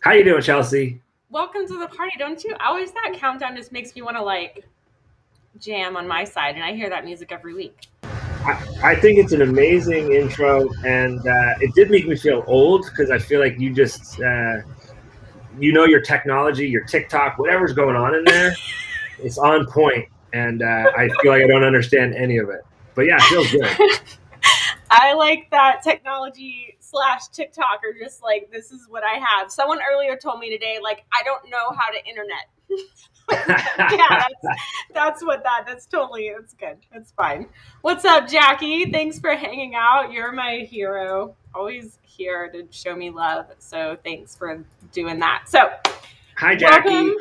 How you doing, Chelsea? Welcome to the party. Don't you always, that countdown just makes me want to like jam on my side, and I hear that music every week. I think it's an amazing intro, and it did make me feel old because I feel like you just, your technology, your TikTok, whatever's going on in there, it's on point, and I feel like I don't understand any of it. But yeah, it feels good. I like that technology slash TikTok are just like, this is what I have. Someone earlier told me today, like, I don't know how to internet. Yeah, that's totally, it's good. It's fine. What's up, Jackie? Thanks for hanging out. You're my hero. Always here to show me love. So thanks for doing that. So Hi, Jackie. welcome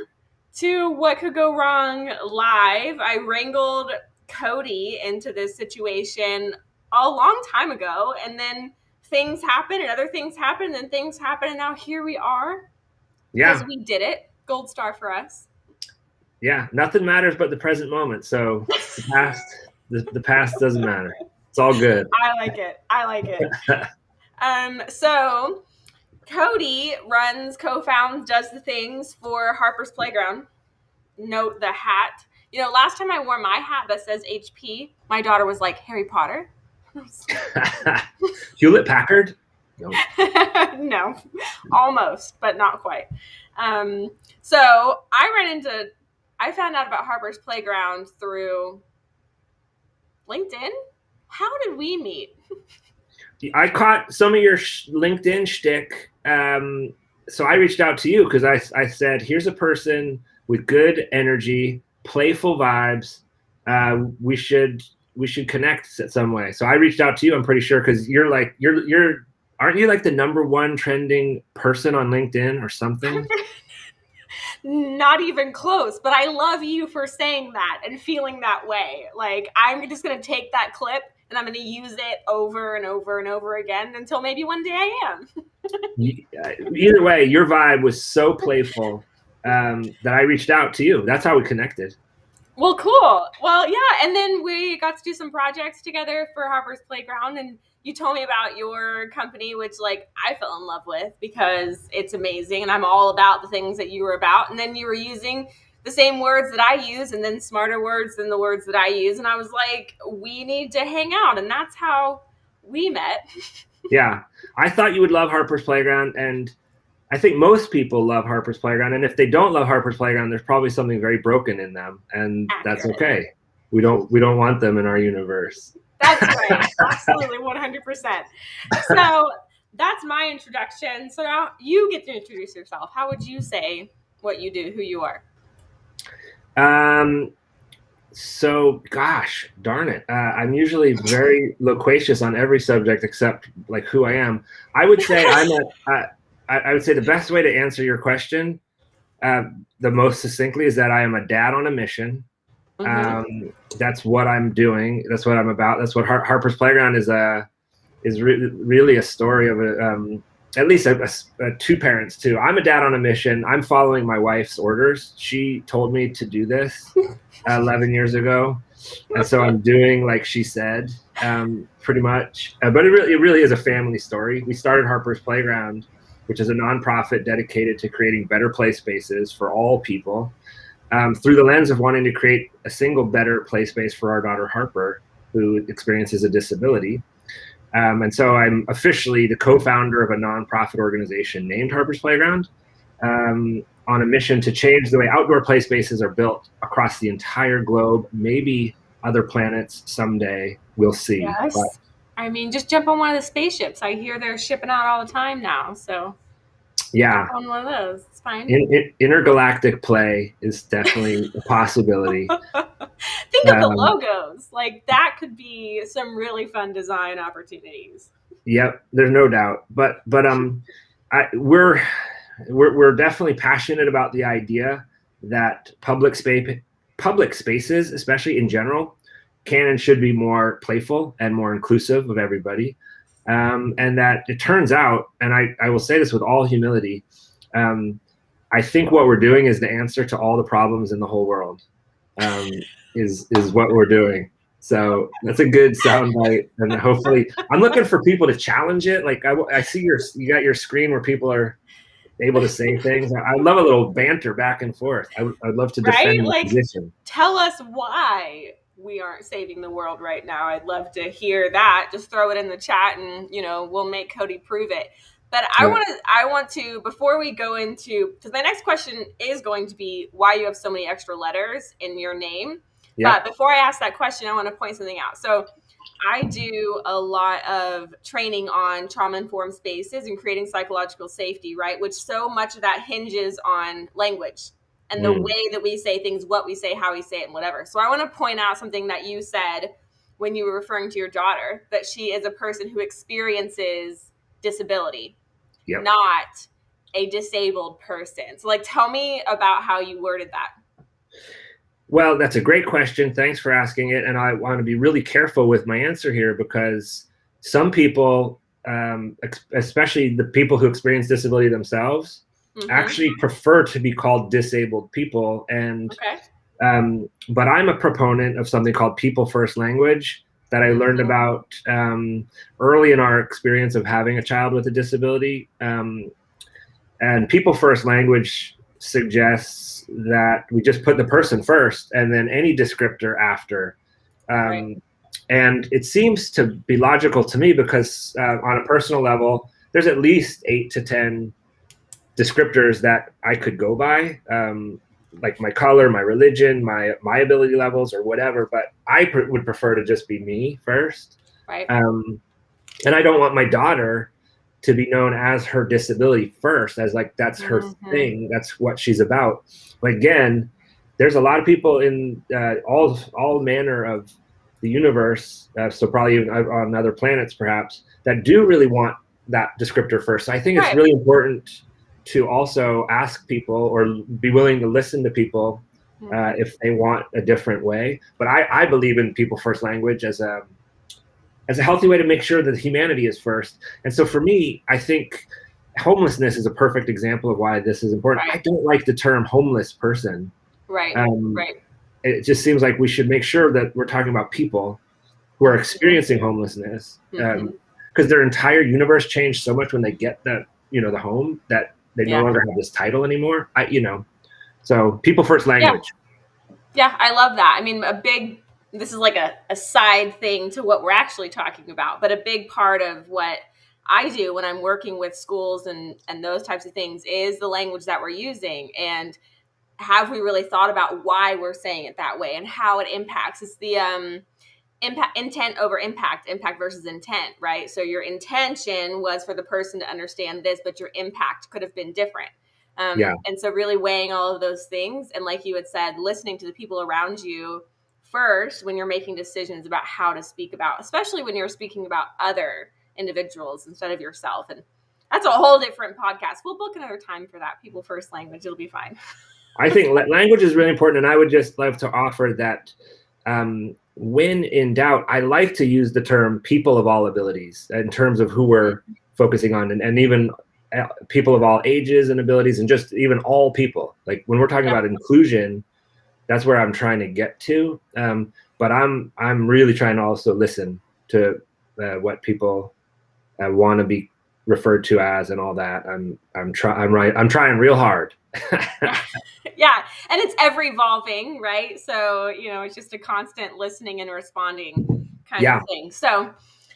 to What Could Go Wrong Live. I wrangled Cody into this situation a long time ago, and then things happen and other things happen and then things happen, and now here we are because Yeah, we did it. Gold star for us. yeah. Nothing matters but the present moment. So the past doesn't matter. It's all good. I like it. I like it. So Cody runs, co-founds, does the things for Harper's Playground. Note the hat. You know, last time I wore my hat that says HP, my daughter was like, Harry Potter? Hewlett Packard. No. No, almost, but not quite. So I found out about Harper's Playground through LinkedIn. How did we meet? I caught some of your LinkedIn shtick. So I reached out to you because I said, here's a person with good energy, playful vibes. We should connect some way. So I reached out to you. I'm pretty sure because you're aren't you like the #1 trending person on LinkedIn or something? Not even close, but I love you for saying that and feeling that way. Like, I'm just going to take that clip and I'm going to use it over and over and over again until maybe one day I am. Either way, your vibe was so playful that I reached out to you. That's how we connected. Well, cool. Well, yeah. And then we got to do some projects together for Harper's Playground. And you told me about your company, which like I fell in love with because it's amazing. And I'm all about the things that you were about. And then you were using the same words that I use and then smarter words than the words that I use. And I was like, we need to hang out. And that's how we met. Yeah. I thought you would love Harper's Playground, and I think most people love Harper's Playground, and if they don't love Harper's Playground, there's probably something very broken in them, and that's okay. We don't want them in our universe. That's right. Absolutely, 100%. So that's my introduction. So now you get to introduce yourself. How would you say what you do, who you are? So, gosh, darn it. I'm usually very loquacious on every subject except like who I am. I would say I would say the best way to answer your question, the most succinctly, is that I am a dad on a mission. That's what I'm doing. That's what I'm about. That's what Harper's Playground is. Really a story of at least two parents too. I'm a dad on a mission. I'm following my wife's orders. She told me to do this 11 years ago, and so I'm doing like she said, pretty much. But it really is a family story. We started Harper's Playground, which is a nonprofit dedicated to creating better play spaces for all people, through the lens of wanting to create a single better play space for our daughter Harper, who experiences a disability. And so I'm officially the co-founder of a nonprofit organization named Harper's Playground, on a mission to change the way outdoor play spaces are built across the entire globe, maybe other planets someday. We'll see. Yes. But, I mean, just jump on one of the spaceships. I hear they're shipping out all the time now. So yeah, jump on one of those. It's fine. Intergalactic play is definitely a possibility. Think of the logos. Like that could be some really fun design opportunities. Yep, there's no doubt. But we're definitely passionate about the idea that public spaces, especially in general, can and should be more playful and more inclusive of everybody. And that it turns out, and I will say this with all humility, I think what we're doing is the answer to all the problems in the whole world, is what we're doing. So that's a good soundbite, and hopefully, I'm looking for people to challenge it. Like I see you got your screen where people are able to say things. I love a little banter back and forth. I'd love to defend Right? my Like, position. tell us why we aren't saving the world right now. I'd love to hear that. Just throw it in the chat and, we'll make Cody prove it. But I want to, before we go into, because my next question is going to be why you have so many extra letters in your name. Yeah. But before I ask that question, I want to point something out. So I do a lot of training on trauma-informed spaces and creating psychological safety, right? Which so much of that hinges on language and the way that we say things, what we say, how we say it, and whatever. So I want to point out something that you said when you were referring to your daughter, that she is a person who experiences disability, not a disabled person. So tell me about how you worded that. Well, that's a great question. Thanks for asking it. And I want to be really careful with my answer here because some people, especially the people who experience disability themselves, actually prefer to be called disabled people. And but I'm a proponent of something called people first language that I learned about early in our experience of having a child with a disability. And people first language suggests that we just put the person first and then any descriptor after. And it seems to be logical to me because on a personal level, there's at least 8 to 10 descriptors that I could go by, like my color, my religion, my ability levels or whatever, but I would prefer to just be me first. And I don't want my daughter to be known as her disability first, as like that's her thing, that's what she's about. But again, there's a lot of people in all manner of the universe, so probably even on other planets perhaps, that do really want that descriptor first. So I think it's really important to also ask people or be willing to listen to people if they want a different way. But I believe in people first language as a healthy way to make sure that humanity is first. And so for me, I think homelessness is a perfect example of why this is important. I don't like the term homeless person. It just seems like we should make sure that we're talking about people who are experiencing homelessness because their entire universe changed so much when they get the home that they no longer have this title anymore. So people first language. Yeah, I love that. I mean, this is like a side thing to what we're actually talking about, but a big part of what I do when I'm working with schools and those types of things is the language that we're using. And have we really thought about why we're saying it that way and how it impacts? It's the intent over impact versus intent, right? So your intention was for the person to understand this, but your impact could have been different. And so really weighing all of those things. And like you had said, listening to the people around you first when you're making decisions about how to speak about, especially when you're speaking about other individuals instead of yourself. And that's a whole different podcast. We'll book another time for that. People first language. It'll be fine. I think language is really important. And I would just love to offer that when in doubt, I like to use the term people of all abilities in terms of who we're focusing on and even people of all ages and abilities and just even all people. Like when we're talking about inclusion, that's where I'm trying to get to. But I'm really trying to also listen to what people want to be referred to as and all that. I'm trying real hard. Yeah, and it's ever evolving, right? So it's just a constant listening and responding kind of thing. So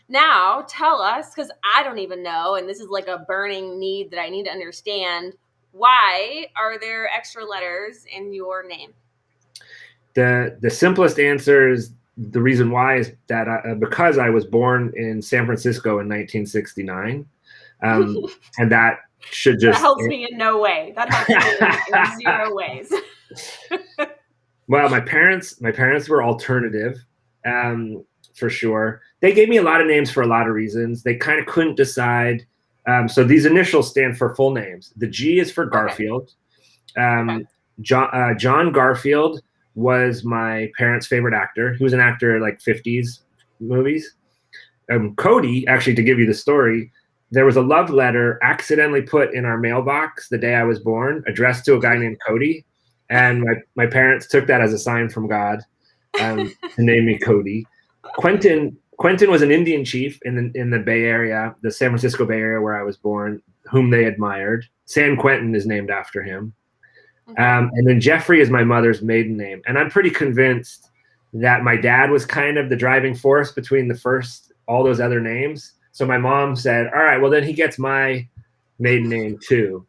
now tell us, because I don't even know, and this is like a burning need that I need to understand. Why are there extra letters in your name? The simplest answer is the reason why is that because I was born in San Francisco in 1969, and that should just... That helps me in no way. That helps me in zero ways. Well, my parents were alternative, for sure. They gave me a lot of names for a lot of reasons. They kind of couldn't decide. So these initials stand for full names. The G is for Garfield. John Garfield was my parents' favorite actor. He was an actor in like 50s movies. Cody, actually, to give you the story, there was a love letter accidentally put in our mailbox the day I was born, addressed to a guy named Cody. And my parents took that as a sign from God to name me Cody. Quentin Quentin was an Indian chief in the Bay Area, the San Francisco Bay Area where I was born, whom they admired. San Quentin is named after him. Okay. And then Jeffrey is my mother's maiden name. And I'm pretty convinced that my dad was kind of the driving force between all those other names. So my mom said, all right, well, then he gets my maiden name too.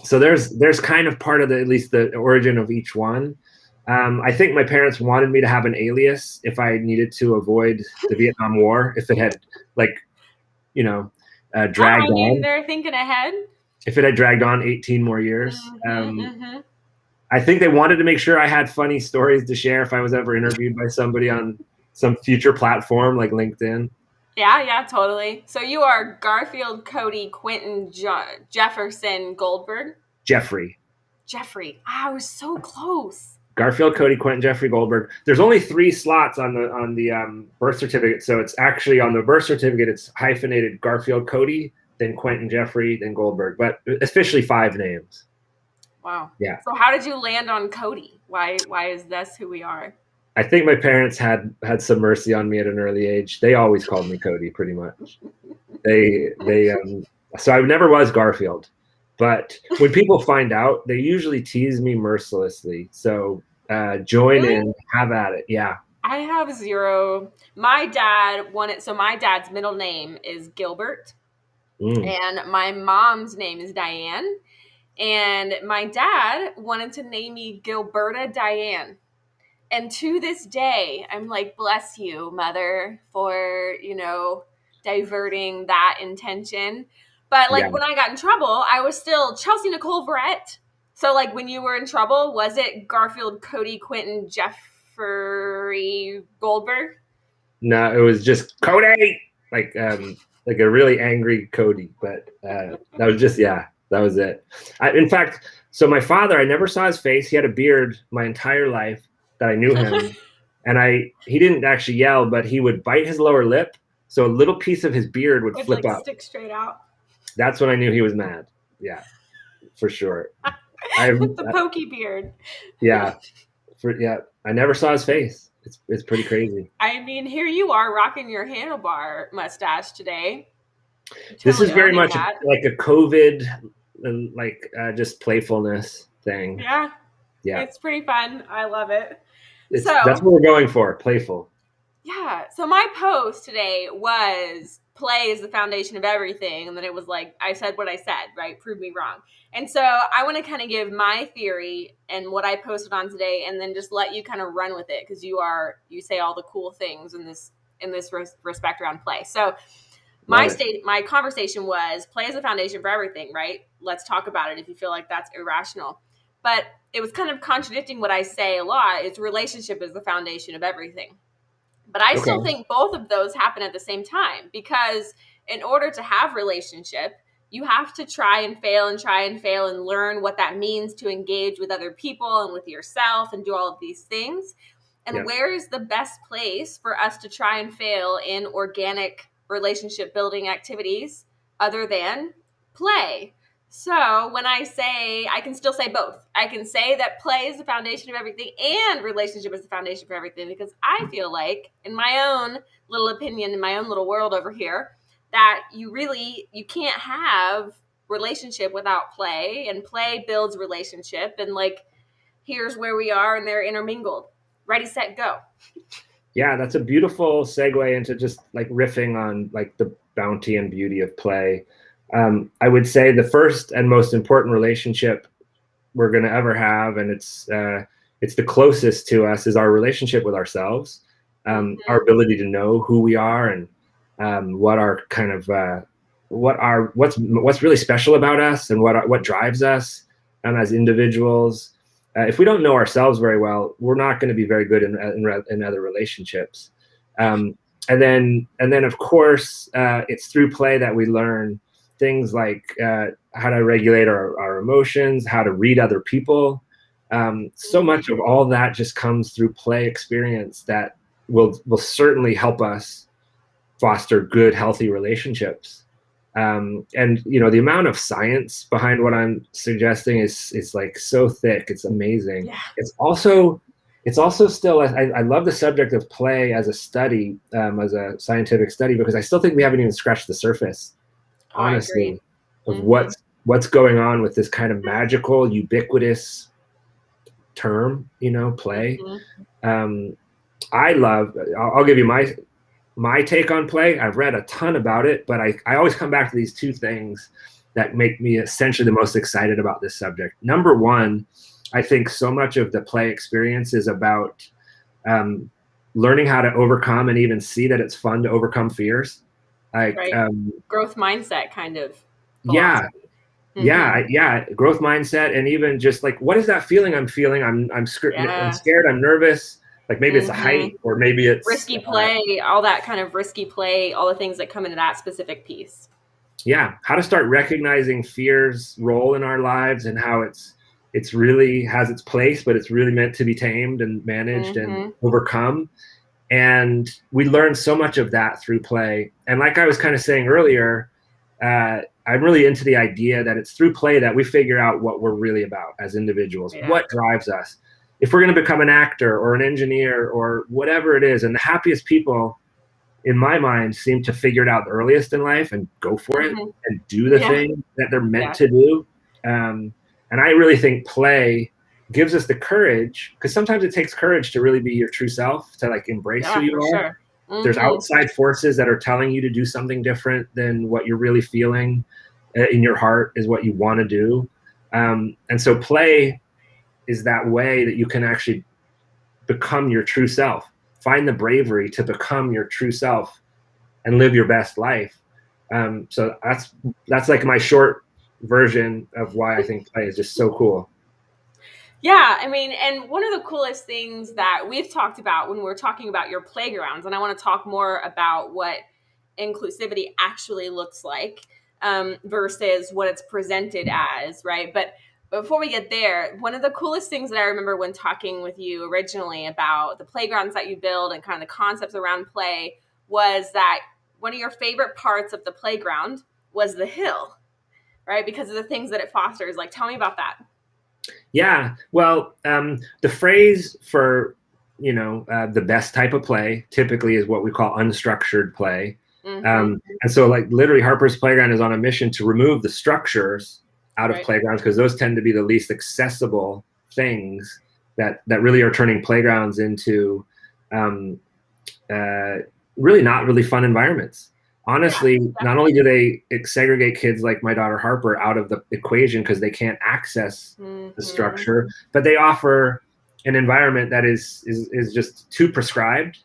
So there's kind of part of at least the origin of each one. I think my parents wanted me to have an alias if I needed to avoid the Vietnam War, if it had dragged on. They're thinking ahead. If it had dragged on 18 more years. I think they wanted to make sure I had funny stories to share if I was ever interviewed by somebody on some future platform like LinkedIn. Yeah, totally. So you are Garfield, Cody, Quentin, Jefferson, Goldberg? Jeffrey. I was so close. Garfield, Cody, Quentin, Jeffrey, Goldberg. There's only 3 slots on the birth certificate. So it's actually on the birth certificate, it's hyphenated Garfield, Cody, then Quentin, Jeffrey, then Goldberg, but officially 5 names. Wow. Yeah. So how did you land on Cody? Why is this who we are? I think my parents had some mercy on me at an early age. They always called me Cody, pretty much. So I never was Garfield, but when people find out, they usually tease me mercilessly. So join in, have at it. Yeah. I have 0. My dad wanted, so my dad's middle name is Gilbert, and my mom's name is Diane. And my dad wanted to name me Gilberta Diane. And to this day, I'm like, bless you, mother, for, diverting that intention. But when I got in trouble, I was still Chelsea Nicole Verrett. So when you were in trouble, was it Garfield, Cody, Quentin, Jeffrey, Goldberg? No, it was just Cody, like a really angry Cody. But that was just, that was it. In fact, so my father, I never saw his face. He had a beard my entire life that I knew him. And he didn't actually yell, but he would bite his lower lip. So a little piece of his beard would flip up. Stick straight out. That's when I knew he was mad. Yeah, for sure. With the pokey beard. Yeah. I never saw his face. It's pretty crazy. I mean, here you are rocking your handlebar mustache today. This is very much like a COVID, just playfulness thing. Yeah. It's pretty fun. I love it. That's what we're going for, playful. Yeah. So my post today was play is the foundation of everything. And then it was I said what I said, right? Prove me wrong. And so I want to kind of give my theory and what I posted on today, and then just let you kind of run with it, because you say all the cool things in this respect around play. So my conversation was play is the foundation for everything, right? Let's talk about it if you feel like that's irrational. But it was kind of contradicting what I say a lot. It's relationship is the foundation of everything. But I still think both of those happen at the same time, because in order to have relationship, you have to try and fail and learn what that means to engage with other people and with yourself and do all of these things. And where is the best place for us to try and fail in organic relationship building activities other than play? So when I say, I can still say both. I can say that play is the foundation of everything and relationship is the foundation for everything, because I feel like, in my own little opinion, in my own little world over here, that you can't have relationship without play, and play builds relationship. And here's where we are, and they're intermingled. Ready, set, go. Yeah, that's a beautiful segue into just riffing on the bounty and beauty of play. I would say the first and most important relationship we're going to ever have, and it's the closest to us, is our relationship with ourselves. Our ability to know who we are and what our kind of what's really special about us and what drives us as individuals. If we don't know ourselves very well, we're not going to be very good in other relationships. And then of course, it's through play that we learn things like how to regulate our emotions, how to read other people. So much of all that just comes through play experience that will certainly help us foster good, healthy relationships. And the amount of science behind what I'm suggesting is so thick. It's amazing. Yeah. It's also it's also still, I love the subject of play as a study, as a scientific study, because I still think we haven't even scratched the surface, Oh, I agree. honestly, of Mm-hmm. what's going on with this kind of magical, ubiquitous term, play. Mm-hmm. Um, I love. I'll give you my take on play. I've read a ton about it, but I always come back to these two things that make me essentially the most excited about this subject. Number one, I think so much of the play experience is about um, learning how to overcome and even see that it's fun to overcome fears. Like, Right. Growth mindset kind of yeah, philosophy. Mm-hmm. yeah, growth mindset, and even just like, what is that feeling I'm feeling? I'm Yeah. scared. I'm nervous. Like maybe it's a Mm-hmm. height, or maybe it's Risky play, all that kind of risky play, all the things that come into that specific piece. yeah, how to start recognizing fear's role in our lives and how it's really has its place, but it's really meant to be tamed and managed and Mm-hmm. overcome. And we learn so much of that through play. And like I was kind of saying earlier, I'm really into the idea that it's through play that we figure out what we're really about as individuals, Yeah. what drives us. If we're going to become an actor or an engineer or whatever it is, and the happiest people in my mind seem to figure it out the earliest in life and go for it Mm-hmm. and do the Yeah. thing that they're meant Yeah. to do. And I really think play gives us the courage, because sometimes it takes courage to really be your true self, to like embrace who Yeah, for you are. sure. There's Mm-hmm. outside forces that are telling you to do something different than what you're really feeling in your heart is what you want to do. And so play is that way that you can actually become your true self. Find the bravery to become your true self and live your best life. So that's like my short version of why I think play is just so cool. Yeah, I mean, and one of the coolest things that we've talked about when we're talking about your playgrounds, and I want to talk more about what inclusivity actually looks like versus what it's presented as, right? But before we get there, one of the coolest things that I remember when talking with you originally about the playgrounds that you build and kind of the concepts around play was that one of your favorite parts of the playground was the hill, right? Because of the things that it fosters. Like, tell me about that. Yeah, well, the phrase for the best type of play typically is what we call unstructured play. Mm-hmm. And so, like, literally, Harper's Playground is on a mission to remove the structures out of Right. playgrounds, because those tend to be the least accessible things that really are turning playgrounds into um, uh, really not really fun environments. Yeah, Honestly, not only definitely. do they segregate kids like my daughter Harper out of the equation because they can't access the Mm-hmm. structure, but they offer an environment that is just too prescribed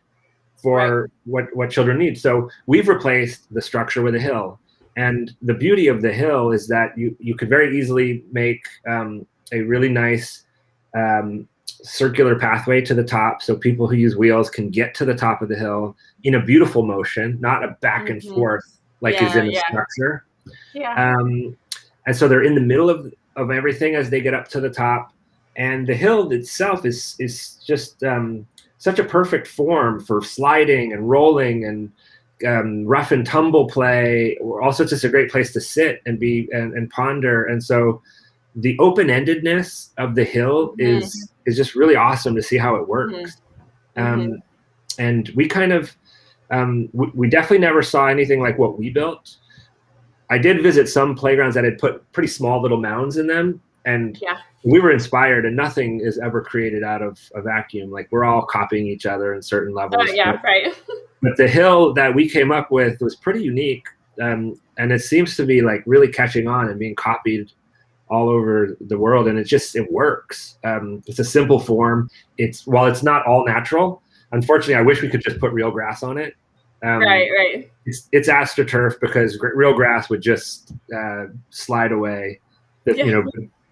Right. for what children need. So we've replaced the structure with a hill. And the beauty of the hill is that you could very easily make a really nice circular pathway to the top, so people who use wheels can get to the top of the hill in a beautiful motion, not a back and Mm-hmm. forth like is Yeah, in a yeah, structure. yeah. Um, and so they're in the middle of everything as they get up to the top. And the hill itself is just such a perfect form for sliding and rolling and rough and tumble play. Also, just a great place to sit and be and ponder. And so the open-endedness of the hill Mm-hmm. is just really awesome to see how it Mm-hmm. works. Mm-hmm. Um, and we kind of we definitely never saw anything like what we built. I did visit some playgrounds that had put pretty small little mounds in them, and Yeah. we were inspired. And nothing is ever created out of a vacuum. Like, we're all copying each other in certain levels. Yeah. Right. But the hill that we came up with was pretty unique, and it seems to be like really catching on and being copied all over the world. And it works. It's a simple form. While it's not all natural, unfortunately, I wish we could just put real grass on it. Right. Um, Right. it's astroturf, because real grass would just slide away. That Yeah.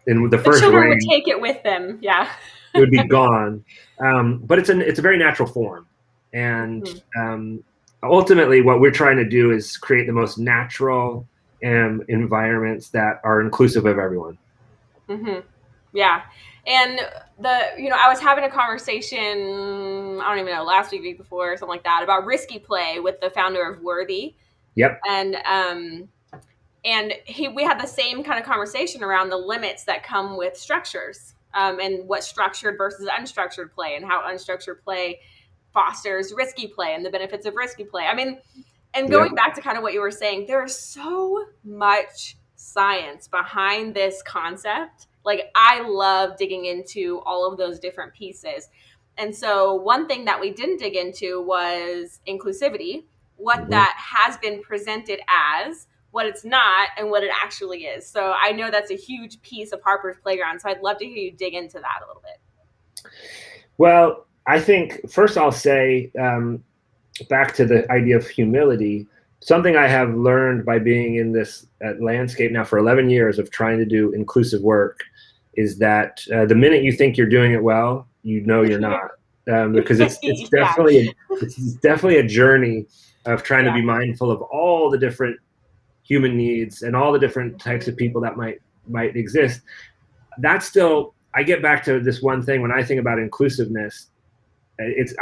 in the The first children would rain, take it with them. Yeah. it would be gone. But it's a very natural form, and Mm-hmm. ultimately, what we're trying to do is create the most natural environments that are inclusive of everyone. Mm-hmm. Yeah. And I was having a conversation, I don't even know, last week, week before, or something like that, about risky play with the founder of Worthy. Yep. And we had the same kind of conversation around the limits that come with structures, and what structured versus unstructured play, and how unstructured play fosters risky play and the benefits of risky play. I mean, and going back to kind of what you were saying, there's so much science behind this concept. Like, I love digging into all of those different pieces. And so one thing that we didn't dig into was inclusivity, what that has been presented as, what it's not, and what it actually is. So I know that's a huge piece of Harper's Playground. So I'd love to hear you dig into that a little bit. Well, I think first I'll say, back to the idea of humility, something I have learned by being in this landscape now for 11 years of trying to do inclusive work is that the minute you think you're doing it well, you know you're not, because it's definitely a journey of trying to be mindful of all the different human needs and all the different types of people that might exist. That's still, I get back to this one thing when I think about inclusiveness.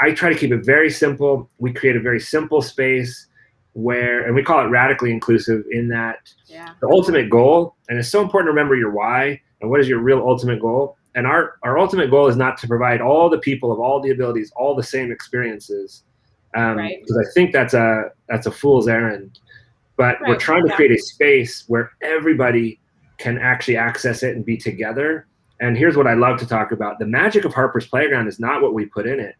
I try to keep it very simple. We create a very simple space and we call it radically inclusive, in that the ultimate goal, and it's so important to remember your why and what is your real ultimate goal. And our ultimate goal is not to provide all the people of all the abilities all the same experiences, because I think that's a fool's errand. But we're trying to create a space where everybody can actually access it and be together. And here's what I love to talk about. The magic of Harper's Playground is not what we put in it.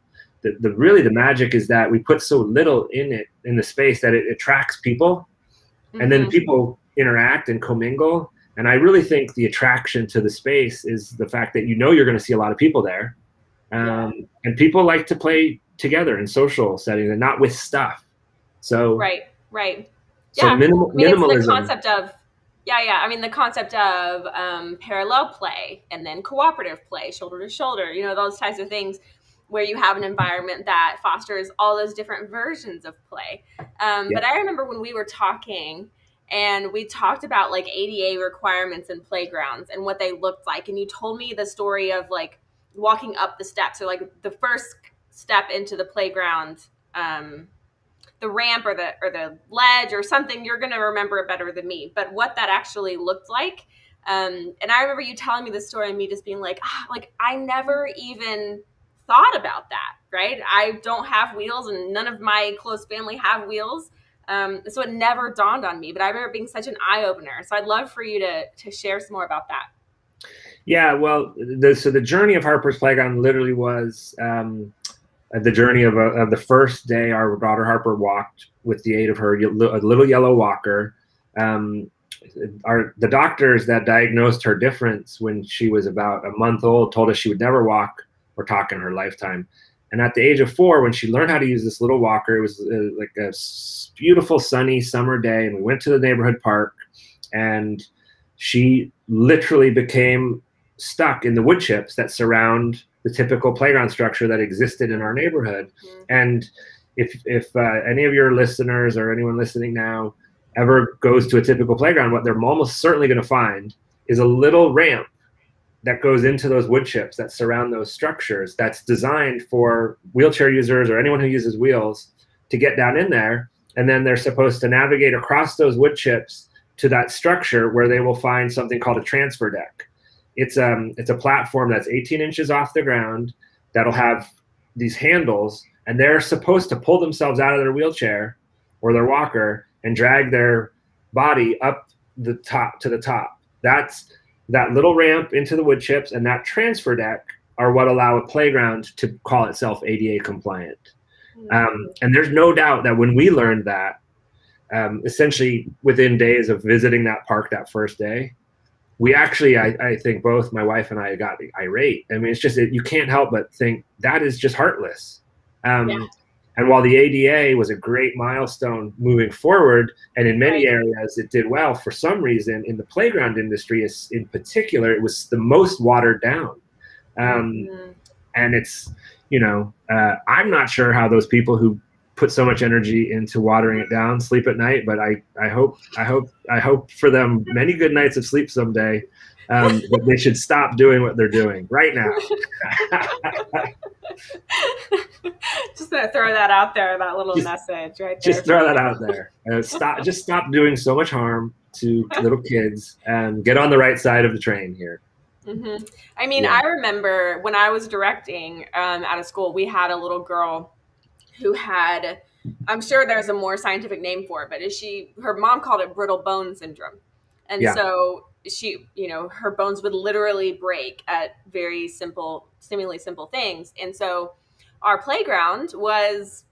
Really the magic is that we put so little in it, in the space, that it attracts people, and then people interact and commingle. And I really think the attraction to the space is the fact that you're going to see a lot of people there, and people like to play together in social settings and not with stuff. So So minimalism. It's the concept of the concept of parallel play, and then cooperative play, shoulder to shoulder, those types of things, where you have an environment that fosters all those different versions of play. But I remember when we were talking, and we talked about like ADA requirements in playgrounds and what they looked like. And you told me the story of like walking up the steps, or like the first step into the playground, the ramp or the ledge or something. You're going to remember it better than me, but what that actually looked like. And I remember you telling me this story and me just being like, I never even thought about that, right? I don't have wheels, and none of my close family have wheels. So it never dawned on me, but I remember it being such an eye-opener. So I'd love for you to share some more about that. Yeah, well, the journey of Harper's Playground literally was the journey of the first day our daughter Harper walked with the aid of her little yellow walker. The doctors that diagnosed her difference when she was about a month old told us she would never walk or talk in her lifetime. And at the age of 4, when she learned how to use this little walker, it was like a beautiful sunny summer day, and we went to the neighborhood park, and she literally became stuck in the wood chips that surround the typical playground structure that existed in our neighborhood. And if any of your listeners or anyone listening now ever goes to a typical playground, what they're almost certainly going to find is a little ramp that goes into those wood chips that surround those structures, that's designed for wheelchair users or anyone who uses wheels to get down in there. And then they're supposed to navigate across those wood chips to that structure where they will find something called a transfer deck. It's a platform that's 18 inches off the ground that'll have these handles, and they're supposed to pull themselves out of their wheelchair or their walker and drag their body up the top to the top. That's that little ramp into the wood chips, and that transfer deck are what allow a playground to call itself ADA compliant. And there's no doubt that when we learned that, essentially within days of visiting that park that first day, we actually, I think both my wife and I got irate. I mean, it's just, you can't help but think that is just heartless. And while the ADA was a great milestone moving forward, and in many areas it did well, for some reason in the playground industry in particular, it was the most watered down. And it's, I'm not sure how those people who put so much energy into watering it down sleep at night, but I hope for them many good nights of sleep someday. But they should stop doing what they're doing right now. Just gonna throw that out there, that little message right there. Just throw that out there. Stop doing so much harm to little kids, and get on the right side of the train here. I mean, Yeah. I remember when I was directing at a school, we had a little girl who had, I'm sure there's a more scientific name for it, but her mom called it brittle bone syndrome. And Yeah. so her bones would literally break at very simple, seemingly simple things. And so our playground was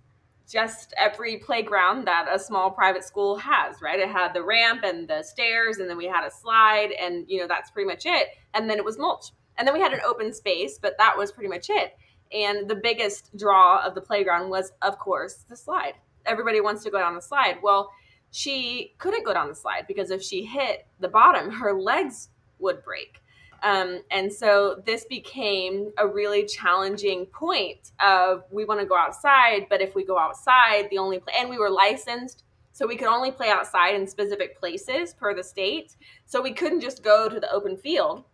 just every playground that a small private school has, right? It had the ramp and the stairs, and then we had a slide, and that's pretty much it. And then it was mulch. And then we had an open space, but that was pretty much it. And the biggest draw of the playground was, of course, the slide. Everybody wants to go down the slide. Well, she couldn't go down the slide because if she hit the bottom, her legs would break. And so this became a really challenging point of, we want to go outside, but if we go outside, and we were licensed, so we could only play outside in specific places per the state. So we couldn't just go to the open field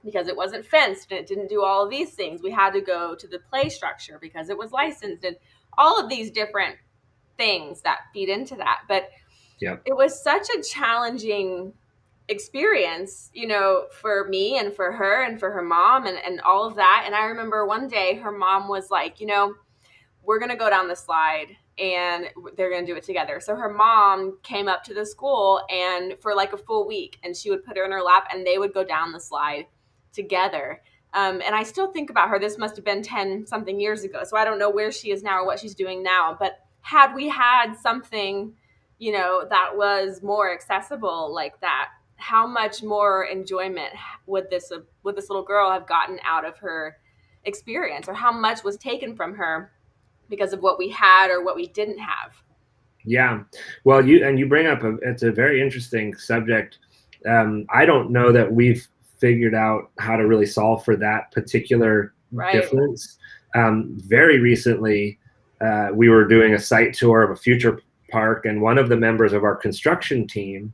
because it wasn't fenced and it didn't do all of these things. We had to go to the play structure because it was licensed, and all of these different things that feed into that. But Yep. it was such a challenging experience, for me and for her and for her mom and all of that. And I remember one day her mom was like, we're going to go down the slide and they're going to do it together. So her mom came up to the school and for like a full week, and she would put her in her lap and they would go down the slide together. And I still think about her. This must have been 10 something years ago. So I don't know where she is now or what she's doing now. But had we had something, that was more accessible like that, how much more enjoyment would this little girl have gotten out of her experience, or how much was taken from her because of what we had or what we didn't have? Yeah. Well, you bring up it's a very interesting subject. I don't know that we've figured out how to really solve for that particular difference. Very recently, we were doing a site tour of a future park, and one of the members of our construction team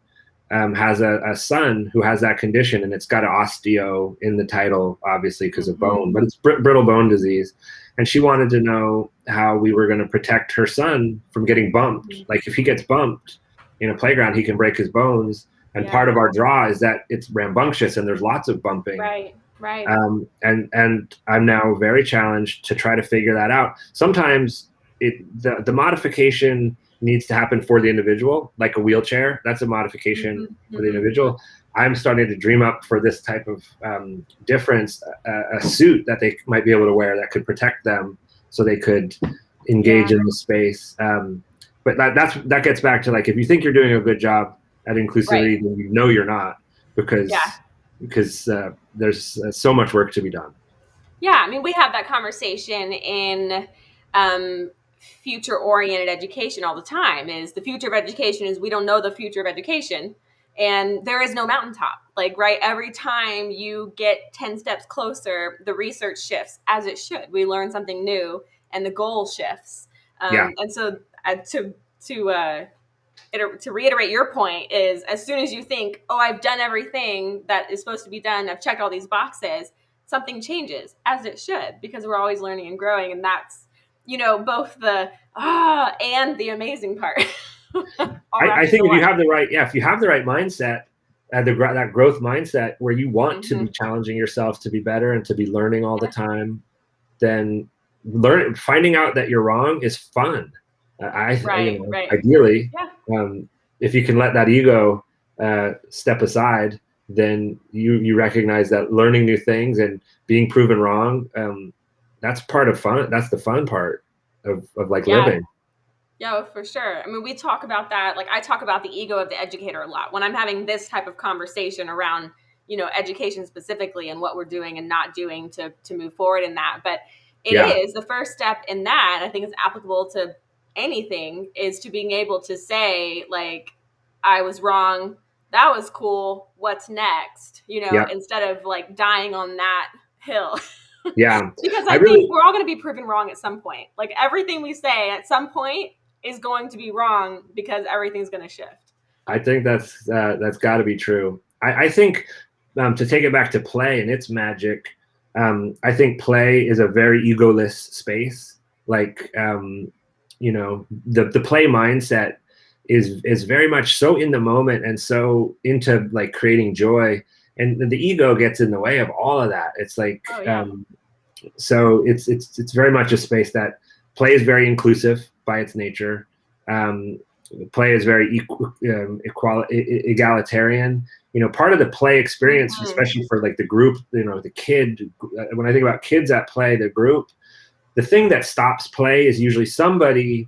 has a son who has that condition, and it's got an osteo in the title, obviously because of bone, but it's brittle bone disease. And she wanted to know how we were going to protect her son from getting bumped. Like if he gets bumped in a playground, he can break his bones. And part of our draw is that it's rambunctious and there's lots of bumping. Right. And I'm now very challenged to try to figure that out. Sometimes the modification needs to happen for the individual, like a wheelchair. That's a modification for the individual. I'm starting to dream up for this type of difference, a suit that they might be able to wear that could protect them so they could engage in the space. But that gets back to, like, if you think you're doing a good job at inclusivity, then you know you're not, because there's so much work to be done. Yeah, I mean, we have that conversation in future-oriented education all the time. Is the future of education is we don't know the future of education, and there is no mountaintop. Like, right, every time you get 10 steps closer, the research shifts, as it should. We learn something new, and the goal shifts. And so to reiterate your point is, as soon as you think, oh, I've done everything that is supposed to be done, I've checked all these boxes, something changes, as it should, because we're always learning and growing. And that's, both the and the amazing part. I think if you have the right mindset, that growth mindset where you want to be challenging yourself to be better and to be learning all the time, then finding out that you're wrong is fun. Ideally, if you can let that ego step aside, then you recognize that learning new things and being proven wrong, that's part of fun. That's the fun part of living. Yeah, for sure. I mean, we talk about that. Like, I talk about the ego of the educator a lot when I'm having this type of conversation around, education specifically and what we're doing and not doing to move forward in that. But it is the first step in that. I think it's applicable to anything, is to being able to say, like, I was wrong. That was cool. What's next? Instead of like dying on that hill. Yeah. Because I think we're all going to be proven wrong at some point. Like, everything we say at some point is going to be wrong because everything's going to shift. I think that's got to be true. I think to take it back to play and its magic, I think play is a very egoless space. Like, the play mindset is very much so in the moment and so into like creating joy. and the ego gets in the way of all of that. It's like, Oh, yeah. So it's very much a space that play is very inclusive by its nature. Play is very egalitarian. Part of the play experience, especially for like the group, the kid. When I think about kids at play, the group, the thing that stops play is usually somebody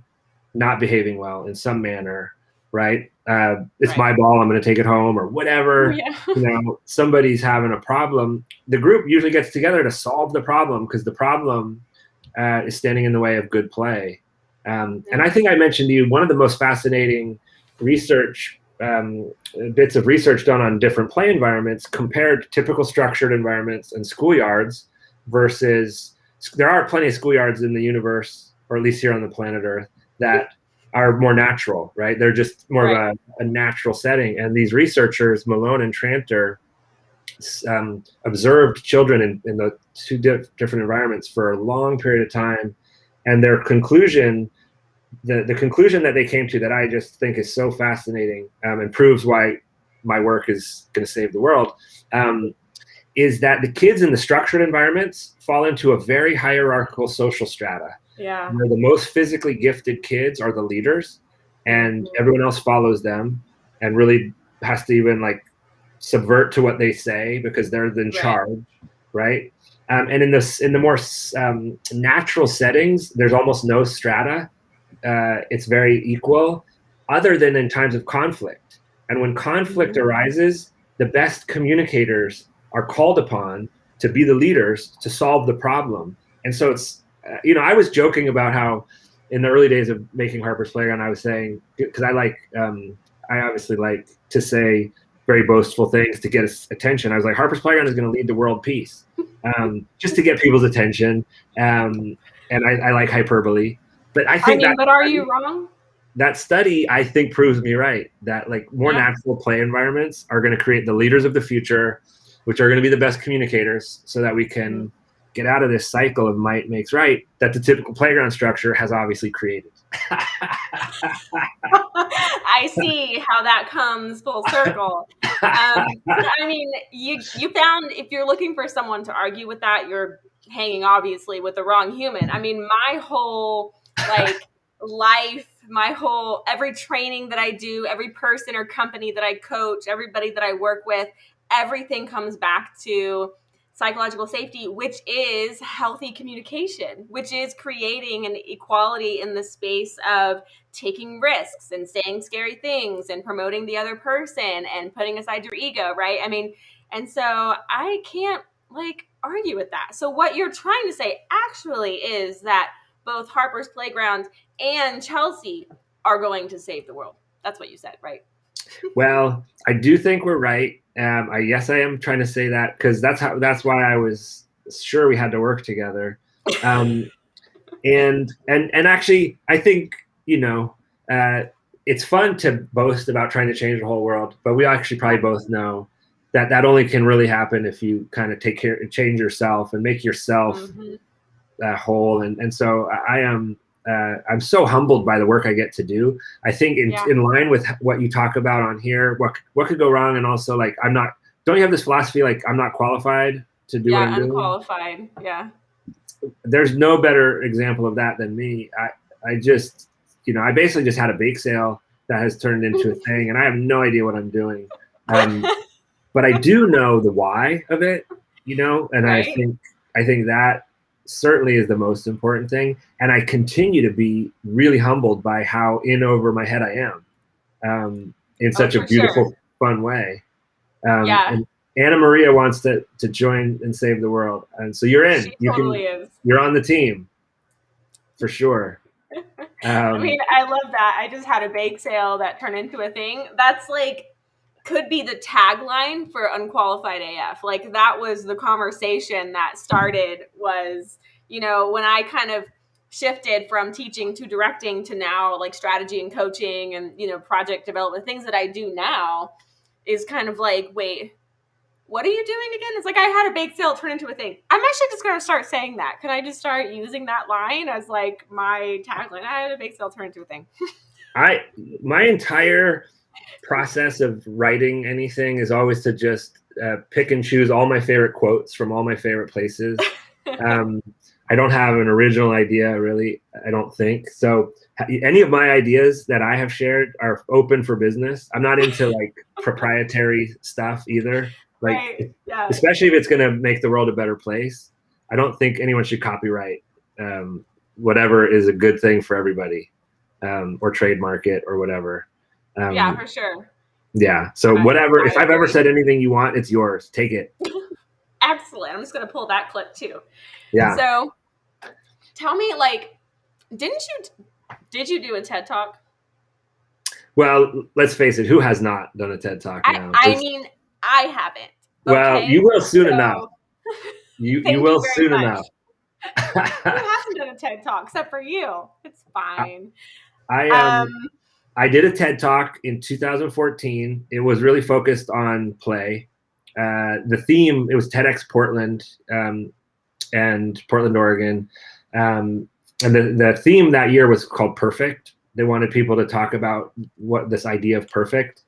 not behaving well in some manner, right? It's my ball, I'm going to take it home, or whatever. Somebody's having a problem. The group usually gets together to solve the problem, because the problem is standing in the way of good play. And I think I mentioned to you one of the most fascinating research bits of research done on different play environments compared typical structured environments and schoolyards versus, there are plenty of schoolyards in the universe, or at least here on the planet Earth, that are more natural, right? They're just more of a natural setting. And these researchers, Malone and Tranter, observed children in the two different environments for a long period of time. And their conclusion, the conclusion that they came to, that I just think is so fascinating, and proves why my work is going to save the world, is that the kids in the structured environments fall into a very hierarchical social strata. Yeah. The most physically gifted kids are the leaders, and everyone else follows them and really has to even like subvert to what they say, because they're in charge, right? And in the more natural settings, there's almost no strata. It's very equal, other than in times of conflict. And when conflict arises, the best communicators are called upon to be the leaders to solve the problem. And so it's, I was joking about how in the early days of making Harper's Playground, I was saying, because I obviously like to say very boastful things to get attention. I was like, Harper's Playground is going to lead to world peace, just to get people's attention. And I like hyperbole. But I think but are you wrong? That study, I think, proves me right, that like more natural play environments are going to create the leaders of the future, which are going to be the best communicators, so that we can get out of this cycle of might makes right that the typical playground structure has obviously created. I see how that comes full circle. I mean, you found, if you're looking for someone to argue with that, you're hanging obviously with the wrong human. I mean, my whole life, every training that I do, every person or company that I coach, everybody that I work with, everything comes back to psychological safety, which is healthy communication, which is creating an equality in the space of taking risks and saying scary things and promoting the other person and putting aside your ego, right? I mean, and so I can't argue with that. So what you're trying to say actually is that both Harper's Playground and Chelsea are going to save the world. That's what you said, right? Well, I do think we're right. Yes, I am trying to say that, because that's why I was sure we had to work together. And actually, I think, it's fun to boast about trying to change the whole world, but we actually probably both know that only can really happen if you kind of change yourself and make yourself whole. And so I'm so humbled by the work I get to do. I think in line with what you talk about on here, what could go wrong, and also don't you have this philosophy like I'm not qualified to do what I'm doing? Unqualified. Yeah. There's no better example of that than me. I just, I basically just had a bake sale that has turned into a thing, and I have no idea what I'm doing. But I do know the why of it, and I think that certainly is the most important thing. And I continue to be really humbled by how in over my head I am, in such a beautiful, fun way. And Anna Maria wants to join and save the world. And so you're in. She totally is. You're on the team for sure. I mean, I love that. I just had a bake sale that turned into a thing. That's could be the tagline for Unqualified AF. That was the conversation that started, was, when I kind of shifted from teaching to directing to now strategy and coaching and, project development, things that I do now is kind of wait, what are you doing again? It's I had a bake sale turn into a thing. I'm actually just going to start saying that. Can I just start using that line as my tagline? I had a bake sale turn into a thing. My entire process of writing anything is always to just pick and choose all my favorite quotes from all my favorite places. I don't have an original idea, really. I don't think so. Any of my ideas that I have shared are open for business. I'm not into like proprietary stuff either. Like, Right. Yeah. especially if it's going to make the world a better place. I don't think anyone should copyright whatever is a good thing for everybody, or trademark it or whatever. Yeah, for sure. Yeah. So whatever, if I I've ever agree. said anything you want, it's yours. Take it. Excellent. I'm just gonna pull that clip too. Yeah. So tell me, like, did you do a TED Talk? Well, let's face it. Who has not done a TED Talk now? I mean, I haven't. Well, Okay. you will soon So, enough. You thank will you very soon much. enough. Who hasn't done a TED Talk except for you? It's fine. I did a TED Talk in 2014. It was really focused on play. The theme, it was TEDx Portland, and Portland, Oregon. And the theme that year was called Perfect. They wanted people to talk about what this idea of perfect.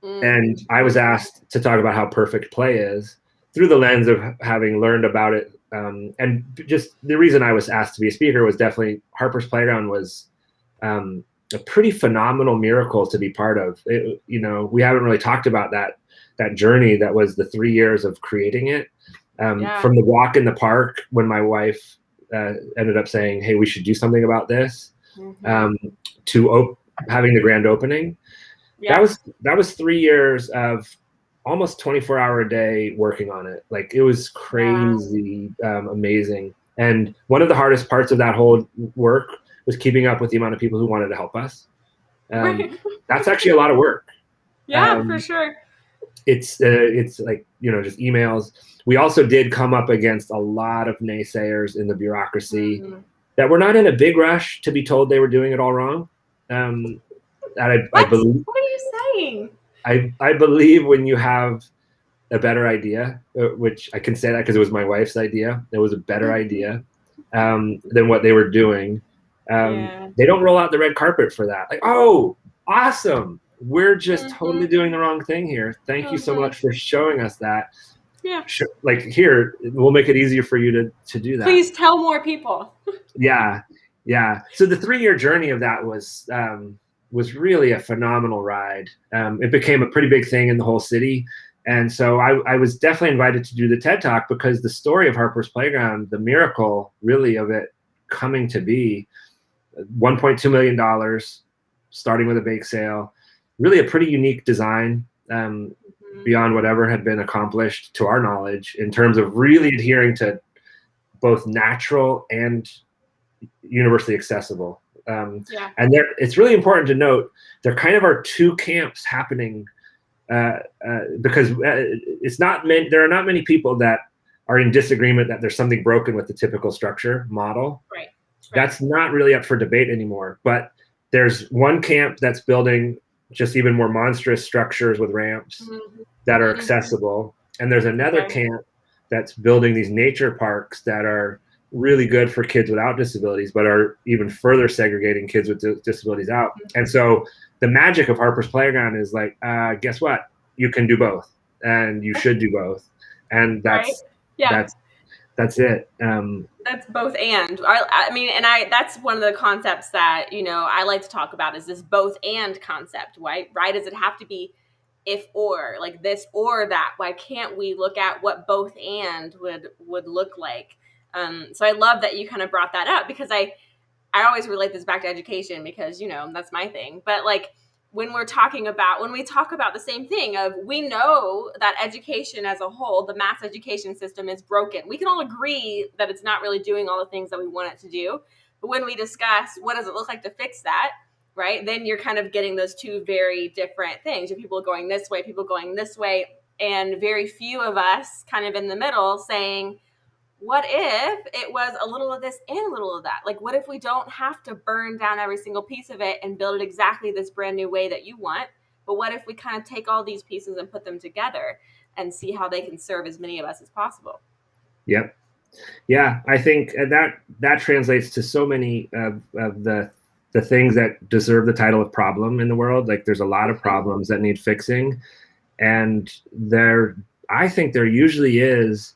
And I was asked to talk about how perfect play is through the lens of having learned about it. And just the reason I was asked to be a speaker was definitely Harper's Playground was a pretty phenomenal miracle to be part of. It, you know, we haven't really talked about that journey that was the 3 years of creating it. From the walk in the park when my wife ended up saying, "Hey, we should do something about this," to having the grand opening. Yeah. That was 3 years of almost 24-hour a day working on it. Like, it was crazy, amazing. And one of the hardest parts of that whole work was keeping up with the amount of people who wanted to help us. That's actually a lot of work. Yeah, for sure. It's like, you know, just emails. We also did come up against a lot of naysayers in the bureaucracy that were not in a big rush to be told they were doing it all wrong. I believe. What are you saying? I believe when you have a better idea, which I can say that because it was my wife's idea, it was a better idea than what they were doing. They don't roll out the red carpet for that. Like, oh, awesome. We're just totally doing the wrong thing here. Thank you so much for showing us that. Yeah. Like, here, we'll make it easier for you to do that. Please tell more people. Yeah. So the 3-year journey of that was really a phenomenal ride. It became a pretty big thing in the whole city. And so I was definitely invited to do the TED Talk because the story of Harper's Playground, the miracle really of it coming to be, $1.2 million, starting with a bake sale, really a pretty unique design, beyond whatever had been accomplished to our knowledge in terms of really adhering to both natural and universally accessible. And it's really important to note there kind of are two camps happening, because there are not many people that are in disagreement that there's something broken with the typical structure model. Right. That's not really up for debate anymore. But there's one camp that's building just even more monstrous structures with ramps that are accessible, and there's another camp that's building these nature parks that are really good for kids without disabilities, but are even further segregating kids with disabilities out. And so the magic of Harper's Playground is like, guess what? You can do both, and you should do both. And that's it. That's both and. I mean, and that's one of the concepts that, you know, I like to talk about is this both and concept, right? Right? Does it have to be if or, like this or that? Why can't we look at what both and would look like? So I love that you kind of brought that up, because I always relate this back to education because, you know, that's my thing. But like when we talk about the same thing of, we know that education as a whole, the mass education system is broken. We can all agree that it's not really doing all the things that we want it to do. But when we discuss what does it look like to fix that, right, then you're kind of getting those two very different things. You have people going this way, people going this way, and very few of us kind of in the middle saying, what if it was a little of this and a little of that? Like, what if we don't have to burn down every single piece of it and build it exactly this brand new way that you want? But what if we kind of take all these pieces and put them together and see how they can serve as many of us as possible? Yep. Yeah, I think that translates to so many of the the things that deserve the title of problem in the world. Like there's a lot of problems that need fixing, and I think there usually is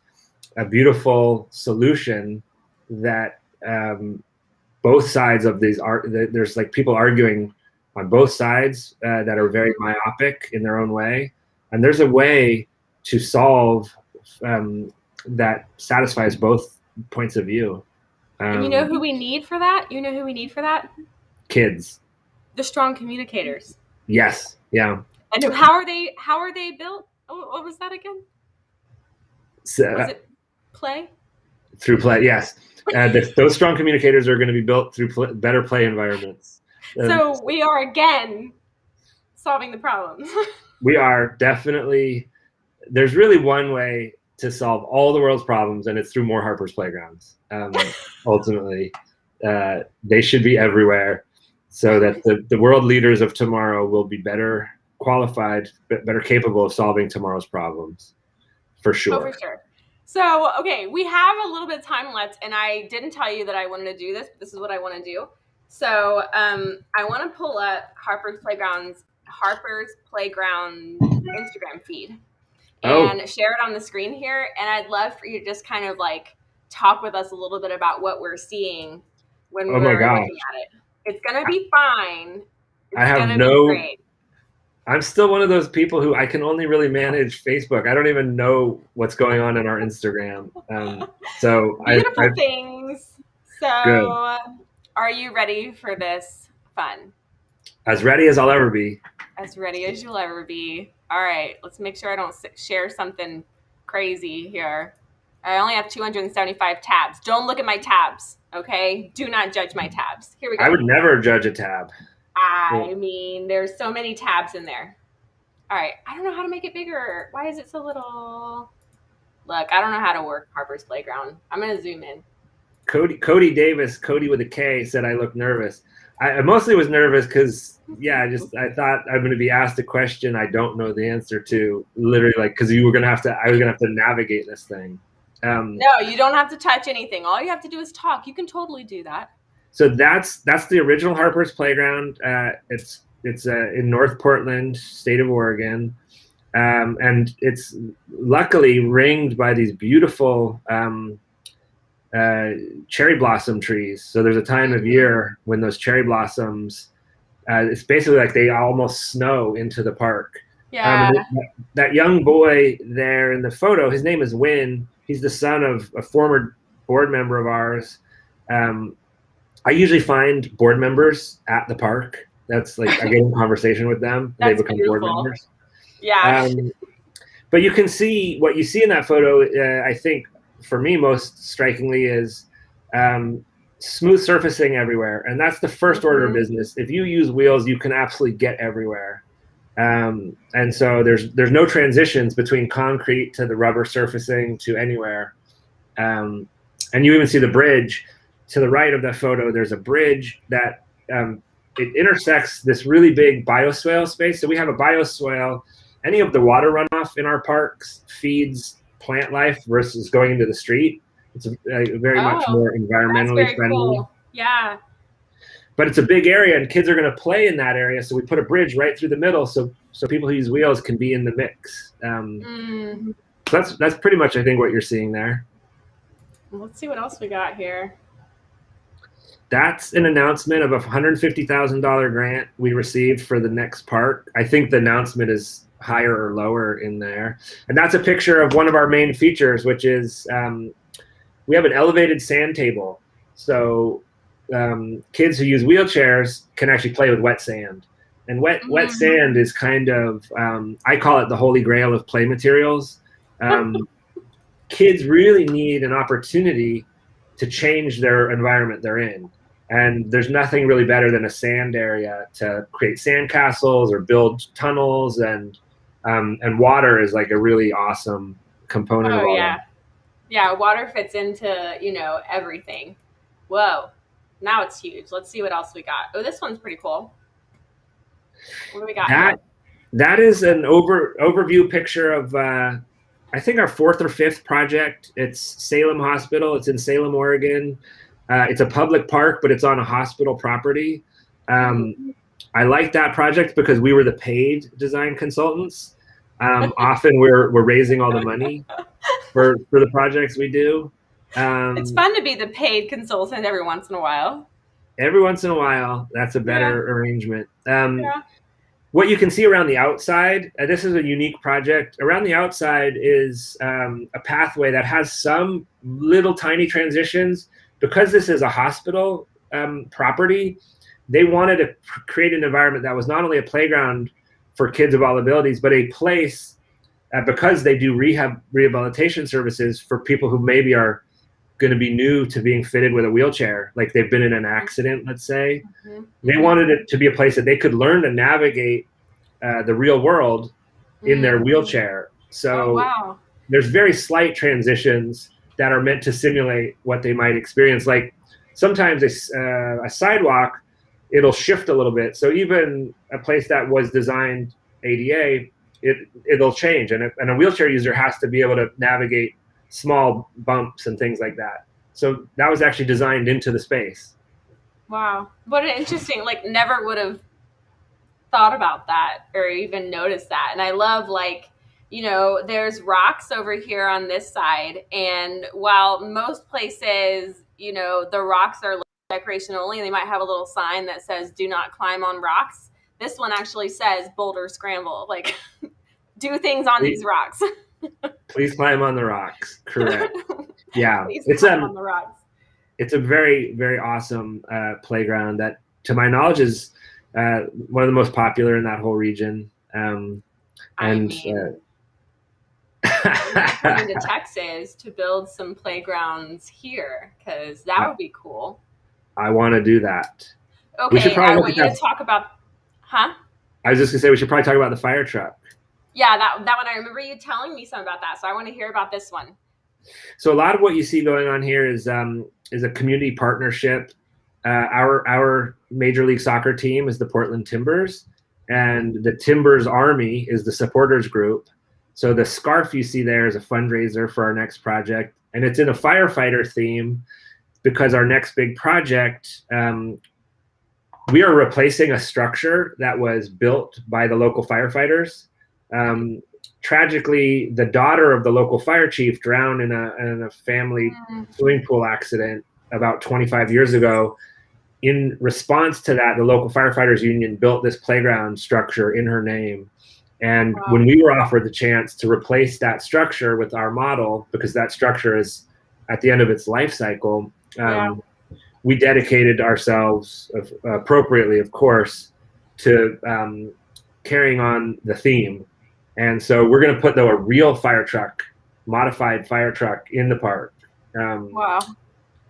a beautiful solution that both sides of these there's like people arguing on both sides that are very myopic in their own way, and there's a way to solve that satisfies both points of view. And you know who we need for that? You know who we need for that? Kids. The strong communicators. Yes. Yeah. And how are they built? What was that again? Was it play? Through play, yes. Those strong communicators are going to be built through better play environments. So we are again solving the problems. We are definitely. There's really one way to solve all the world's problems, and it's through more Harper's playgrounds. Ultimately, they should be everywhere, so that the world leaders of tomorrow will be better qualified, better capable of solving tomorrow's problems, for sure. Oh, for sure. So, okay, we have a little bit of time left, and I didn't tell you that I wanted to do this, but this is what I want to do. So, I want to pull up Harper's Playground Instagram feed and share it on the screen here. And I'd love for you to just kind of like talk with us a little bit about what we're seeing when we're looking at it. It's going to be fine. It's going to be great. I'm still one of those people who I can only really manage Facebook. I don't even know what's going on in our Instagram. So beautiful things. So good. Are you ready for this fun? As ready as I'll ever be. As ready as you'll ever be. All right, let's make sure I don't share something crazy here. I only have 275 tabs. Don't look at my tabs, okay? Do not judge my tabs. Here we go. I would never judge a tab. I mean, there's so many tabs in there. All right, I don't know how to make it bigger. Why is it so little? Look, I don't know how to work Harper's Playground. I'm going to zoom in. Cody Davis, Cody with a K, said I look nervous. I mostly was nervous because, I thought I'm going to be asked a question I don't know the answer to, literally, like, because I was going to have to navigate this thing. No, you don't have to touch anything. All you have to do is talk. You can totally do that. So that's the original Harper's Playground. It's in North Portland, state of Oregon, and it's luckily ringed by these beautiful cherry blossom trees. So there's a time of year when those cherry blossoms, it's basically like they almost snow into the park. Yeah. That young boy there in the photo, his name is Win. He's the son of a former board member of ours. I usually find board members at the park. That's like I get in conversation with them. They become beautiful. Board members. Yeah. But you can see what you see in that photo. I think for me most strikingly is smooth surfacing everywhere, and that's the first order of business. If you use wheels, you can absolutely get everywhere. And so there's no transitions between concrete to the rubber surfacing to anywhere. And you even see the bridge. To the right of that photo, there's a bridge that it intersects this really big bioswale space. So we have a bioswale. Any of the water runoff in our parks feeds plant life versus going into the street. It's very much more environmentally friendly. Cool. Yeah. But it's a big area, and kids are going to play in that area. So we put a bridge right through the middle, so people who use wheels can be in the mix. So that's pretty much, I think, what you're seeing there. Let's see what else we got here. That's an announcement of a $150,000 grant we received for the next park. I think the announcement is higher or lower in there. And that's a picture of one of our main features, which is we have an elevated sand table. So kids who use wheelchairs can actually play with wet sand. And wet sand is kind of, I call it the holy grail of play materials. Kids really need an opportunity to change their environment they're in. And there's nothing really better than a sand area to create sand castles or build tunnels, and water is like a really awesome component of all that. Yeah, water fits into, everything. Whoa. Now it's huge. Let's see what else we got. Oh, this one's pretty cool. What do we got here? That is an overview picture of I think our 4th or 5th project. It's Salem Hospital. It's in Salem, Oregon. It's a public park, but it's on a hospital property. I like that project because we were the paid design consultants. Often we're raising all the money for the projects we do. It's fun to be the paid consultant every once in a while. Every once in a while, that's a better Yeah. arrangement. Yeah. What you can see around the outside, this is a unique project. Around the outside is a pathway that has some little tiny transitions. Because this is a hospital property, they wanted to create an environment that was not only a playground for kids of all abilities, but a place, because they do rehabilitation services for people who maybe are going to be new to being fitted with a wheelchair, like they've been in an accident, let's say. Mm-hmm. They wanted it to be a place that they could learn to navigate the real world in their wheelchair. So wow. There's very slight transitions that are meant to simulate what they might experience. Like sometimes a sidewalk, it'll shift a little bit. So even a place that was designed ADA, it'll change. And a wheelchair user has to be able to navigate small bumps and things like that. So that was actually designed into the space. Wow. What an interesting, like never would have thought about that or even noticed that. And I love like, you know, there's rocks over here on this side. And while most places, you know, the rocks are decoration only, and they might have a little sign that says, do not climb on rocks. This one actually says boulder scramble, like do things on these rocks. Please climb on the rocks. Correct. Yeah. Please climb on the rocks. It's a very, very awesome playground that, to my knowledge, is one of the most popular in that whole region. Coming to Texas to build some playgrounds here, because that would be cool. I want to do that. Okay, I want you to talk about, huh? I was just gonna say we should probably talk about the fire truck. Yeah, that one. I remember you telling me something about that, so I want to hear about this one. So a lot of what you see going on here is a community partnership. Our Major League Soccer team is the Portland Timbers, and the Timbers Army is the supporters group. So the scarf you see there is a fundraiser for our next project, and it's in a firefighter theme because our next big project, we are replacing a structure that was built by the local firefighters. Tragically, the daughter of the local fire chief drowned in a family swimming pool accident about 25 years ago. In response to that, the local firefighters union built this playground structure in her name. And when we were offered the chance to replace that structure with our model, because that structure is at the end of its life cycle, we dedicated ourselves appropriately, of course, to carrying on the theme. And so we're going to put, though, a real fire truck, modified fire truck in the park. Wow.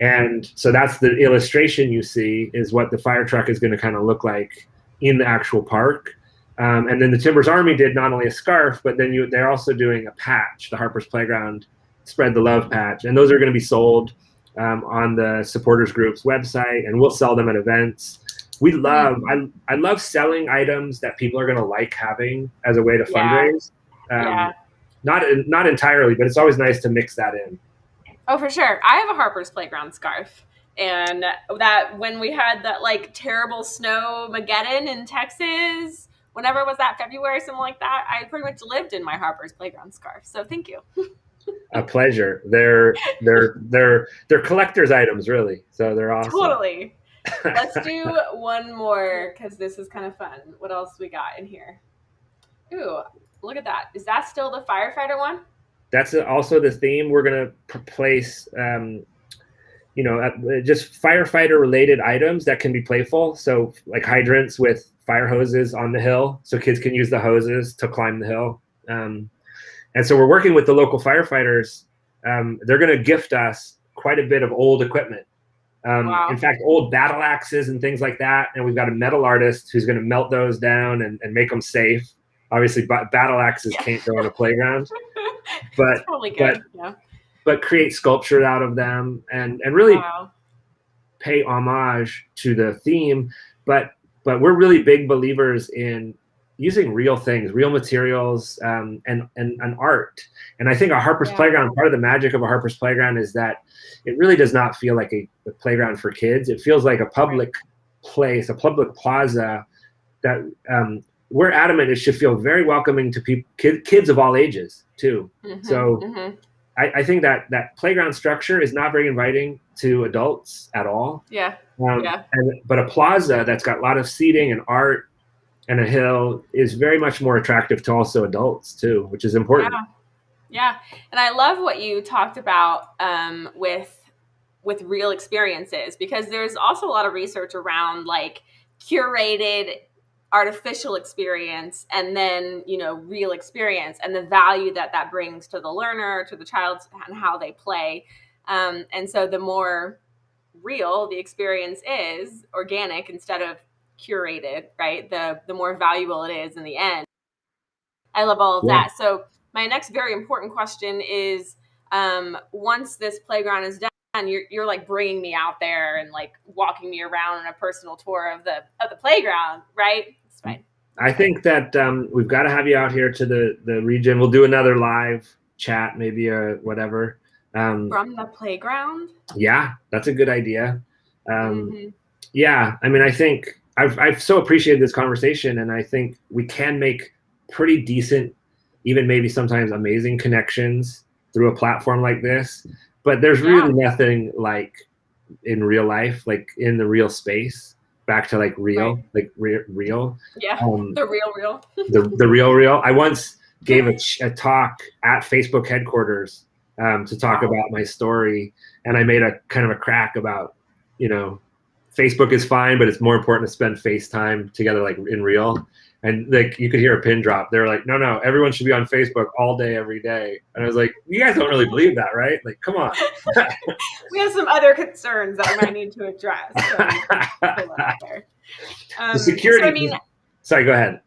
And so that's the illustration you see, is what the fire truck is going to kind of look like in the actual park. And then the Timbers Army did not only a scarf, but then they're also doing a patch, the Harper's Playground Spread the Love patch. And those are going to be sold on the supporters group's website, and we'll sell them at events. I love selling items that people are going to like having as a way to fundraise. Not entirely, but it's always nice to mix that in. Oh, for sure. I have a Harper's Playground scarf. And that when we had that like terrible snow-mageddon in Texas, whenever it was that February, something like that, I pretty much lived in my Harper's Playground scarf. So thank you. A pleasure. They're collector's items, really. So they're awesome. Totally. Let's do one more, because this is kind of fun. What else we got in here? Ooh, look at that. Is that still the firefighter one? That's also the theme. We're going to place, just firefighter-related items that can be playful. So like hydrants with fire hoses on the hill, so kids can use the hoses to climb the hill. And so we're working with the local firefighters. They're going to gift us quite a bit of old equipment. In fact, old battle axes and things like that. And we've got a metal artist who's going to melt those down and make them safe. Obviously, battle axes can't go on a playground, but but create sculpture out of them and really pay homage to the theme. But we're really big believers in using real things, real materials, and art. And I think a Harper's Playground, part of the magic of a Harper's Playground is that it really does not feel like a playground for kids. It feels like a public place, a public plaza that we're adamant it should feel very welcoming to kids of all ages too. So I think that playground structure is not very inviting to adults at all. But a plaza that's got a lot of seating and art and a hill is very much more attractive to also adults too, which is important. Yeah. And I love what you talked about with real experiences, because there's also a lot of research around like curated artificial experience and then, real experience and the value that brings to the learner, to the child, and how they play. And so the more real the experience is, organic instead of curated, right? The more valuable it is in the end. I love all of that. So my next very important question is, once this playground is done, you're like bringing me out there and like walking me around on a personal tour of the playground, right? It's fine. I think that we've got to have you out here to the region. We'll do another live chat, maybe whatever. From the playground? Yeah, that's a good idea. Yeah, I mean, I think I've so appreciated this conversation, and I think we can make pretty decent, even maybe sometimes amazing connections through a platform like this. But there's really nothing like in real life, like in the real space, back to like real, like real. Yeah, the real. the real. I once gave a talk at Facebook headquarters to talk about my story, and I made a kind of a crack about, Facebook is fine, but it's more important to spend FaceTime together, like in real. And like you could hear a pin drop. They were like, no, everyone should be on Facebook all day, every day. And I was like, you guys don't really believe that, right? Like, come on. We have some other concerns that we might need to address. The security. Sorry, go ahead.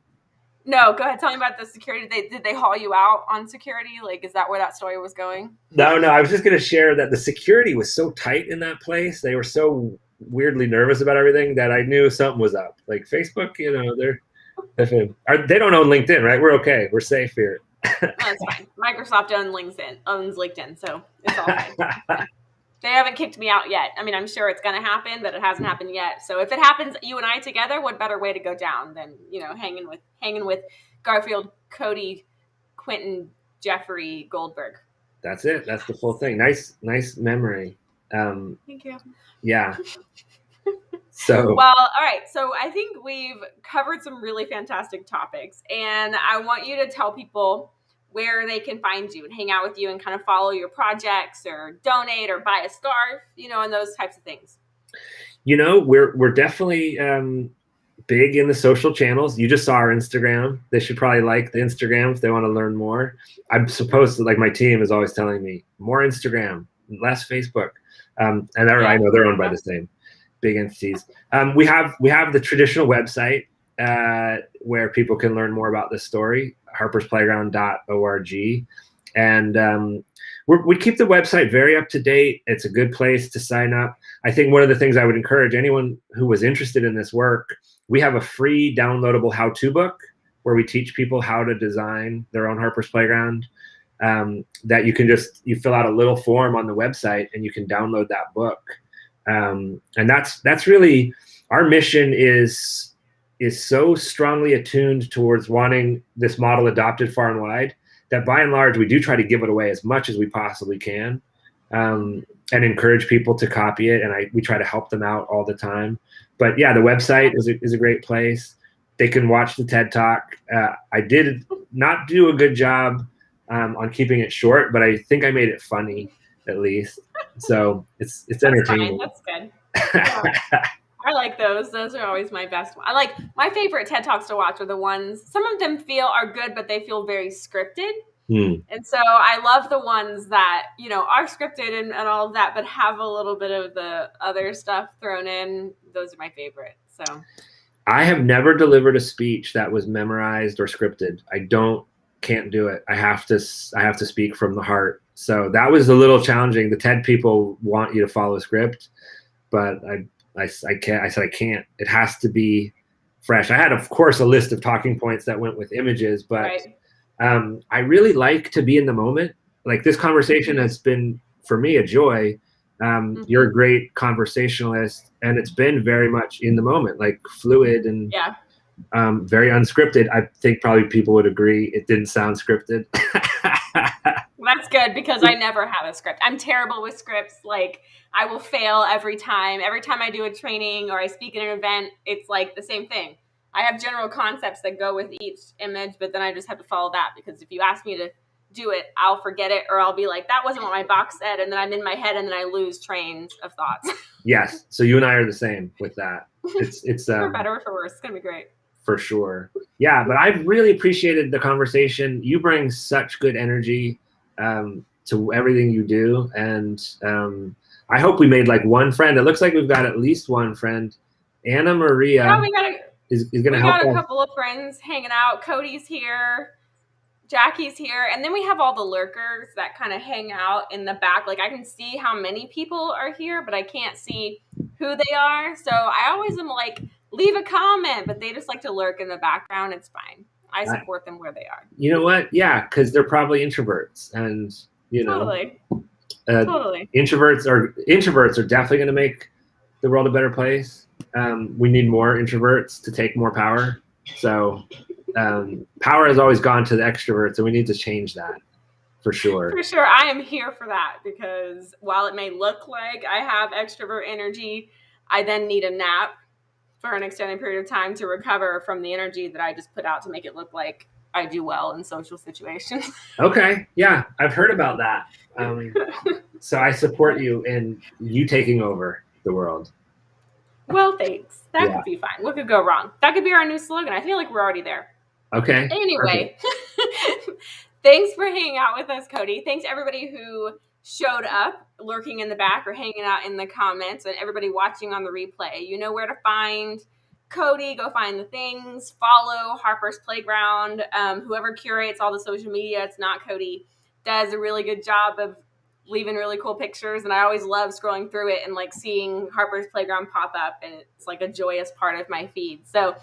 No, go ahead. Tell me about the security. Did they haul you out on security? Like, is that where that story was going? No. I was just going to share that the security was so tight in that place. They were so weirdly nervous about everything that I knew something was up. Like Facebook, they don't own LinkedIn, right? We're okay. We're safe here. That's fine. Microsoft owns LinkedIn, so it's all fine. They haven't kicked me out yet. I mean, I'm sure it's going to happen, but it hasn't happened yet. So if it happens, you and I together, what better way to go down than hanging with Garfield, Cody, Quentin, Jeffrey, Goldberg. That's it. That's the full thing. Nice memory. Thank you. Yeah. So well, all right. So I think we've covered some really fantastic topics, and I want you to tell people where they can find you and hang out with you and kind of follow your projects or donate or buy a scarf, and those types of things. We're definitely big in the social channels. You just saw our Instagram. They should probably like the Instagram if they want to learn more. I'm supposed to, like, my team is always telling me more Instagram, less Facebook. And I know they're owned by the same big entities. We have the traditional website where people can learn more about this story, harpersplayground.org. And we keep the website very up to date. It's a good place to sign up. I think one of the things I would encourage anyone who was interested in this work, we have a free downloadable how-to book where we teach people how to design their own Harper's Playground. That you fill out a little form on the website and you can download that book. And that's really our mission is so strongly attuned towards wanting this model adopted far and wide that by and large we do try to give it away as much as we possibly can, and encourage people to copy it. And we try to help them out all the time. But yeah, the website is a great place. They can watch the TED Talk. I did not do a good job on keeping it short, but I think I made it funny at least. So it's entertaining. That's good. Yeah. I like those. Those are always my best. I like my favorite TED Talks to watch are the ones, some of them are good, but they feel very scripted. And so I love the ones that, are scripted and all of that, but have a little bit of the other stuff thrown in. Those are my favorite. So I have never delivered a speech that was memorized or scripted. Can't do it. I have to speak from the heart. So that was a little challenging. The TED people want you to follow a script, but I can't. I said I can't. It has to be fresh. I had, of course, a list of talking points that went with images, but I really like to be in the moment. Like, this conversation has been for me a joy, You're a great conversationalist, and it's been very much in the moment, like fluid and Yeah. very unscripted. I think probably people would agree it didn't sound scripted. That's good because I never have a script. I'm terrible with scripts. Like I will fail every time. Every time I do a training or I speak at an event, it's like the same thing. I have general concepts that go with each image, but then I just have to follow that because if you ask me to do it, I'll forget it or I'll be like, that wasn't what my box said. And then I'm in my head and then I lose trains of thoughts. Yes. So you and I are the same with that. It's for better or for worse. It's going to be great. For sure. Yeah. But I've really appreciated the conversation. You bring such good energy to everything you do. And I hope we made like one friend. It looks like we've got at least one friend. Anna Maria is going to help us. We got a couple of friends hanging out. Cody's here. Jackie's here. And then we have all the lurkers that kind of hang out in the back. Like I can see how many people are here, but I can't see who they are. So I always am like, leave a comment, but they just like to lurk in the background. It's fine. I support them where they are. You know what? Yeah, because they're probably introverts, and you know, totally. Introverts are definitely going to make the world a better place. We need more introverts to take more power. So power has always gone to the extroverts, and we need to change that for sure. For sure, I am here for that because while it may look like I have extrovert energy, I then need a nap for an extended period of time to recover from the energy that I just put out to make it look like I do well in social situations. Okay. Yeah, I've heard about that. So I support you in you taking over the world. Well, thanks. That could be fine. What could go wrong? That could be our new slogan. I feel like we're already there. Okay. Anyway, thanks for hanging out with us, Cody. Thanks everybody who showed up, lurking in the back or hanging out in the comments, and everybody watching on the replay. You know where to find Cody. Go find the things. Follow Harper's Playground. Whoever curates all the social media, it's not Cody, does a really good job of leaving really cool pictures, and I always love scrolling through it and like seeing Harper's Playground pop up, and it's like a joyous part of my feed. So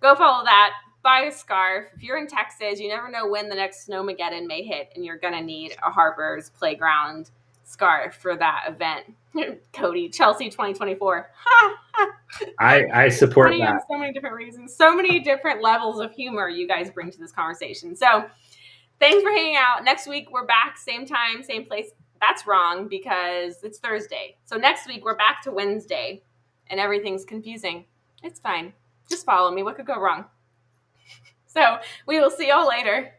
go follow that. Buy a scarf. If you're in Texas, you never know when the next Snowmageddon may hit, and you're going to need a Harper's Playground scarf for that event. Cody, Chelsea 2024. I support that. So many different reasons. So many different levels of humor you guys bring to this conversation. So thanks for hanging out. Next week, we're back. Same time, same place. That's wrong because it's Thursday. So next week, we're back to Wednesday, and everything's confusing. It's fine. Just follow me. What could go wrong? So we will see y'all later.